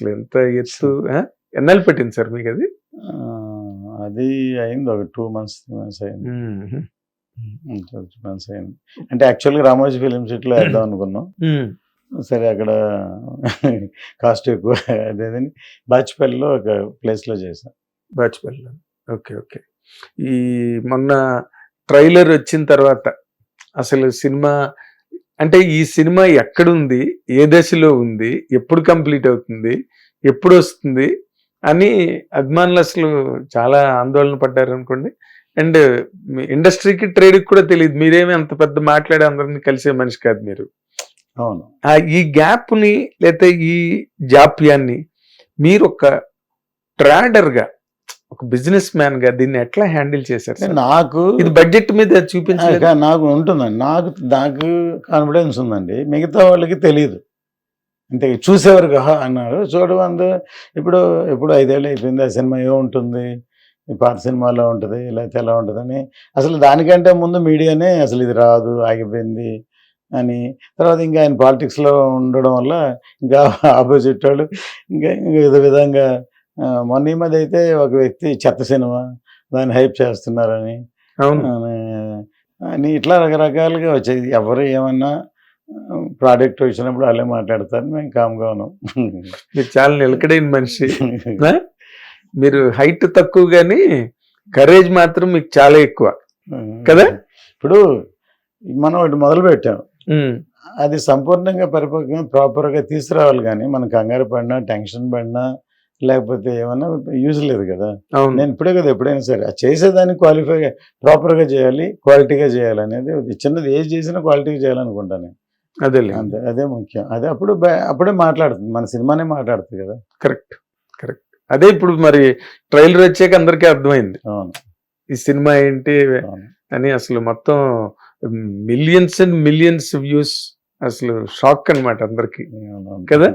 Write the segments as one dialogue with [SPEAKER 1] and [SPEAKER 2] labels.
[SPEAKER 1] అసలు ఎంత ఎత్తు ఎన్నాళ్ళు పెట్టింది సార్ మీకు అది?
[SPEAKER 2] అది అయింది ఒక 2 months 3 months అయింది.
[SPEAKER 1] మ్మ్.
[SPEAKER 2] 2 months అయింది. అంటే యాక్చువల్గా రామోజీ ఫిలిం సిటీలో వేద్దాం అనుకున్నాం. సరే అక్కడ కాస్ట్ ఎక్కువ అదేదని బాచిపల్లిలో ఒక ప్లేస్లో చేశాం.
[SPEAKER 1] బాచిపల్లి. Okay okay. ఈ మొన్న ట్రైలర్ వచ్చిన తర్వాత అసలు సినిమా అంటే ఈ సినిమా ఎక్కడుంది, ఏ దశలో ఉంది, ఎప్పుడు కంప్లీట్ అవుతుంది, ఎప్పుడు వస్తుంది అని అభిమానులు అసలు చాలా ఆందోళన పడ్డారు అనుకోండి. అండ్ మీ ఇండస్ట్రీకి ట్రేడ్కి కూడా తెలియదు. మీరేమీ అంత పెద్ద మాట్లాడే అందరినీ కలిసే మనిషి కాదు మీరు.
[SPEAKER 2] అవును.
[SPEAKER 1] ఈ గ్యాప్ని లేకపోతే ఈ జాప్యాన్ని మీరు ఒక ట్రాడర్గా, ఒక బిజినెస్ మ్యాన్ గా దీన్ని ఎట్లా హ్యాండిల్ చేశారు?
[SPEAKER 2] నాకు
[SPEAKER 1] ఇది బడ్జెట్ మీద చూపించలేదు.
[SPEAKER 2] నాకు ఉంటుందండి, నాకు కాన్ఫిడెన్స్ ఉందండి, మిగతా వాళ్ళకి తెలియదు. అంతే చూసేవారు అన్నారు. చూడవందు ఇప్పుడు 5 ఏళ్ళు అయిపోయింది, ఆ సినిమా ఏముంటుంది, ఈ పాత సినిమాలో ఉంటుంది లేకపోతే ఎలా ఉంటుందని. అసలు దానికంటే ముందు మీడియానే అసలు ఇది రాదు, ఆగిపోయింది అని. తర్వాత ఇంకా ఆయన పాలిటిక్స్లో ఉండడం వల్ల ఇంకా ఆపోజిట్ వాళ్ళు ఇంకా ఏదో విధంగా మొన్న ఈ మధ్య అయితే ఒక వ్యక్తి చెత్త సినిమా దాన్ని హైప్ చేస్తున్నారని అని ఇట్లా రకరకాలుగా వచ్చేది. ఎవరు ఏమన్నా ప్రోడక్ట్ వచ్చినప్పుడు వాళ్ళే మాట్లాడతారు, మేము కామ్గా ఉన్నాం.
[SPEAKER 1] మీరు చాలా నిలకడైన మనిషి. మీరు హైట్ తక్కువ కానీ కరేజ్ మాత్రం మీకు చాలా ఎక్కువ కదా.
[SPEAKER 2] ఇప్పుడు మనం ఒకటి మొదలు పెట్టాం, అది సంపూర్ణంగా పరిపక్వంగా ప్రాపర్గా తీసుకురావాలి. కానీ మనం కంగారు పడినా టెన్షన్ పడినా లేకపోతే ఏమన్నా యూజ్ లేదు కదా. నేను ఇప్పుడే కదా ఎప్పుడైనా సరే చేసేదాన్ని క్వాలిఫై ప్రాపర్గా చేయాలి, క్వాలిటీగా చేయాలి అనేది చిన్నది ఏది చేసినా క్వాలిటీగా చేయాలనుకుంటాను నేను. అంతే, అదే ముఖ్యం. అదే అప్పుడే మాట్లాడుతుంది, మన సినిమానే మాట్లాడుతుంది కదా.
[SPEAKER 1] Correct correct. అదే ఇప్పుడు మరి ట్రైలర్ వచ్చాక అందరికీ అర్థమైంది ఈ సినిమా ఏంటి అని. అసలు మొత్తం మిలియన్స్ అండ్ మిలియన్స్ వ్యూస్, అసలు షాక్ అనమాట అందరికి కదా.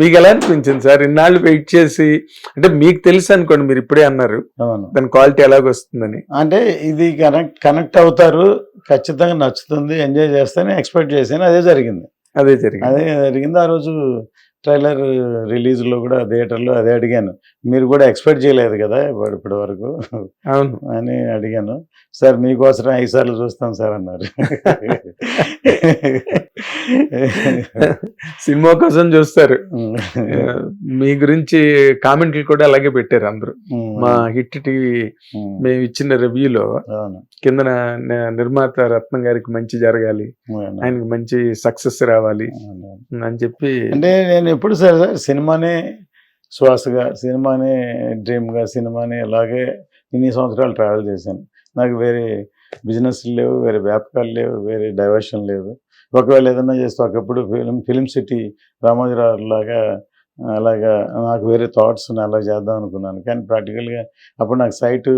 [SPEAKER 1] మీకు ఎలా అనిపించింది సార్ ఇన్నాళ్ళు వెయిట్ చేసి? అంటే మీకు తెలుసు అనుకోండి, మీరు ఇప్పుడే అన్నారు దాని క్వాలిటీ ఎలాగొస్తుందని.
[SPEAKER 2] అంటే ఇది కనెక్ట్ అవుతారు, ఖచ్చితంగా నచ్చుతుంది, ఎంజాయ్ చేస్తానని ఎక్స్పెక్ట్ చేశాను. అదే జరిగింది. ఆ రోజు ట్రైలర్ రిలీజ్లో కూడా థియేటర్లో అదే అడిగాను, మీరు కూడా ఎక్స్పెక్ట్ చేయలేదు కదా ఇప్పటి వరకు అని అడిగాను. సార్ మీకోసం 5 సార్లు చూస్తాను సార్ అన్నారు.
[SPEAKER 1] సినిమా కోసం చూస్తారు. మీ గురించి కామెంట్లు కూడా అలాగే పెట్టారు అందరూ. మా హిట్ టీవీ మేము ఇచ్చిన రివ్యూలో కింద నిర్మాత రత్నం గారికి మంచి జరగాలి, ఆయనకి మంచి సక్సెస్ రావాలి అని చెప్పి.
[SPEAKER 2] అంటే నేను ఎప్పుడు సార్ సినిమానే శ్వాసగా, సినిమానే డ్రీమ్గా, సినిమానే అలాగే ఇన్ని సంవత్సరాలు ట్రావెల్ చేశాను. నాకు వేరే బిజినెస్ లేవు, వేరే వ్యాపకాలు లేవు, వేరే డైవర్షన్ లేదు. ఒకవేళ ఏదన్నా చేస్తే ఒకప్పుడు ఫిలిం సిటీ రామోజీరావు లాగా అలాగా నాకు వేరే థాట్స్ అలా చేద్దాం అనుకున్నాను. కానీ ప్రాక్టికల్గా అప్పుడు నాకు సైటు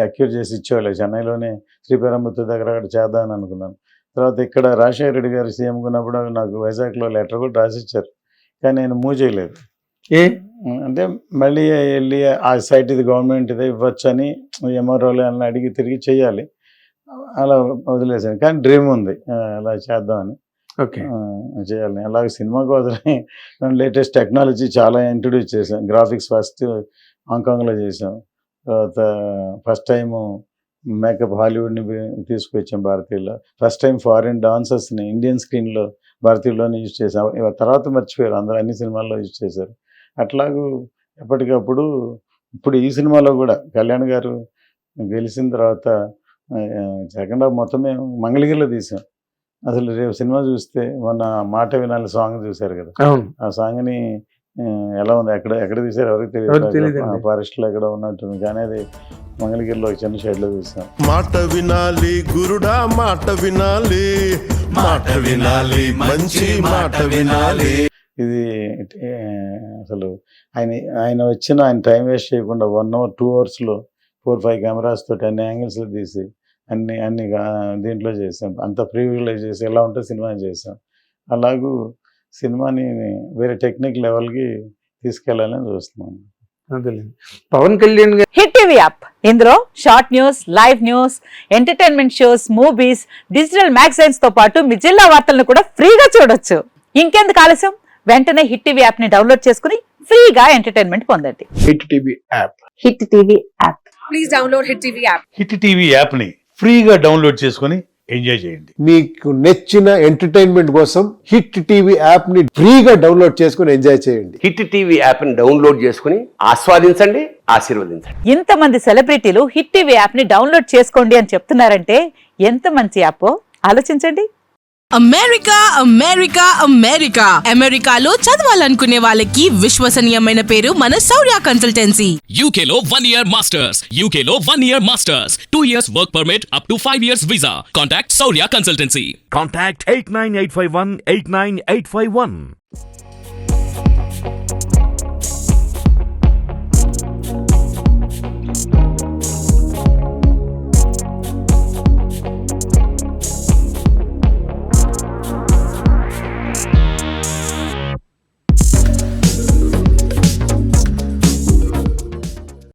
[SPEAKER 2] అక్యూర్ చేసి ఇచ్చేవాళ్ళు. చెన్నైలోనే శ్రీపెరంబత్తూర్ దగ్గర అక్కడ చేద్దామని అనుకున్నాను. తర్వాత ఇక్కడ రాజశేఖర రెడ్డి గారు సీఎం ఉన్నప్పుడు నాకు వైజాగ్లో లెటర్ కూడా రాసిచ్చారు, కానీ నేను మూవ్ చేయలేదు. అంటే మళ్ళీ వెళ్ళి ఆ సైట్ ఇది గవర్నమెంట్ ఇదే ఇవ్వచ్చు అని ఎంఆర్ఓలు అని అడిగి తిరిగి చేయాలి, అలా వదిలేసాను. కానీ డ్రీమ్ ఉంది అలా చేద్దామని, చేయాలని. అలాగే సినిమా కోసమే లేటెస్ట్ టెక్నాలజీ చాలా ఇంట్రడ్యూస్ చేశాం. గ్రాఫిక్స్ ఫస్ట్ హాంకాంగ్లో చేసాం. తర్వాత ఫస్ట్ టైము మేకప్ హాలీవుడ్ని తీసుకొచ్చాం భారతీయుల్లో. ఫస్ట్ టైం ఫారిన్ డాన్సర్స్ని ఇండియన్ స్క్రీన్లో భారతీయుల్లోనే యూజ్ చేసాం. తర్వాత మర్చిపోయారు, అందరూ అన్ని సినిమాల్లో యూజ్ చేశారు. అట్లాగూ ఎప్పటికప్పుడు ఇప్పుడు ఈ సినిమాలో కూడా కళ్యాణ్ గారు గెలిచిన తర్వాత సెకండ్ హాఫ్ మొత్తం మేము మంగళగిరిలో తీసాం. అసలు రేపు సినిమా చూస్తే మొన్న మాట వినాలి సాంగ్ చూశారు కదా, ఆ సాంగ్ని ఎలా ఉంది, ఎక్కడ తీశారు ఎవరికి తెలియదు, ఫారెస్ట్లో ఎక్కడ ఉన్నట్టుంది. కానీ అది మంగళగిరిలో చిన్న షెడ్లో చూసాం.
[SPEAKER 3] మాట వినాలి గురుడా, మాట వినాలి, మాట వినాలి, మంచి మాట వినాలి.
[SPEAKER 2] ఇది అసలు ఆయన వచ్చిన ఆయన టైం వేస్ట్ చేయకుండా 1 hour 2 hours 4-5 కెమెరాస్ తోటి అన్ని యాంగిల్స్లో తీసి అన్ని దీంట్లో చేసాం. అంత ప్రీవిలైజ్ చేసి ఎలా ఉంటే సినిమా చేసాం. అలాగూ సినిమాని వేరే టెక్నిక్ లెవెల్కి తీసుకెళ్లాలని చూస్తున్నాను.
[SPEAKER 1] Pawan Kalyan
[SPEAKER 4] hit TV app, ఇందులో short news, live news, entertainment shows, movies, digital magazines తో పాటు మీ జిల్లా వార్తలను కూడా ఫ్రీగా చూడొచ్చు. ఇంకెందుకు ఆలస్యం, వెంటనే హిట్ టీవీ యాప్ ని డౌన్లోడ్ చేసుకుని ఫ్రీగా ఎంటర్టైన్మెంట్ పొందండి.
[SPEAKER 1] Hit TV app.
[SPEAKER 4] Hit TV app.
[SPEAKER 5] Please download Hit TV app.
[SPEAKER 6] Hit TV యాప్ని ఫ్రీగా డౌన్లోడ్ చేసుకొని ఎంజాయ్ చేయండి.
[SPEAKER 7] మీకు నచ్చిన ఎంటర్టైన్మెంట్ కోసం హిట్ టీవీ యాప్ ని ఫ్రీగా డౌన్లోడ్ చేసుకుని ఎంజాయ్ చేయండి.
[SPEAKER 8] హిట్ టీవీ యాప్ని డౌన్లోడ్ చేసుకుని ఆస్వాదించండి, ఆశీర్వదించండి.
[SPEAKER 4] ఇంతమంది సెలబ్రిటీలు హిట్ టీవీ యాప్ ని డౌన్లోడ్ చేసుకోండి అని చెప్తున్నారంటే ఎంత మంచి యాప్ ఆలోచించండి.
[SPEAKER 9] అమెరికా అమెరికా అమెరికా అమెరికాలో చదవాలనుకునే వాళ్ళకి విశ్వసనీయమైన పేరు మన శౌర్య కన్సల్టెన్సీ.
[SPEAKER 10] UK లో 1 year masters. UK లో 1 year masters. 2 years work permit up to 5 years visa. Contact Saurya Consultancy.
[SPEAKER 11] Contact 89851 89851.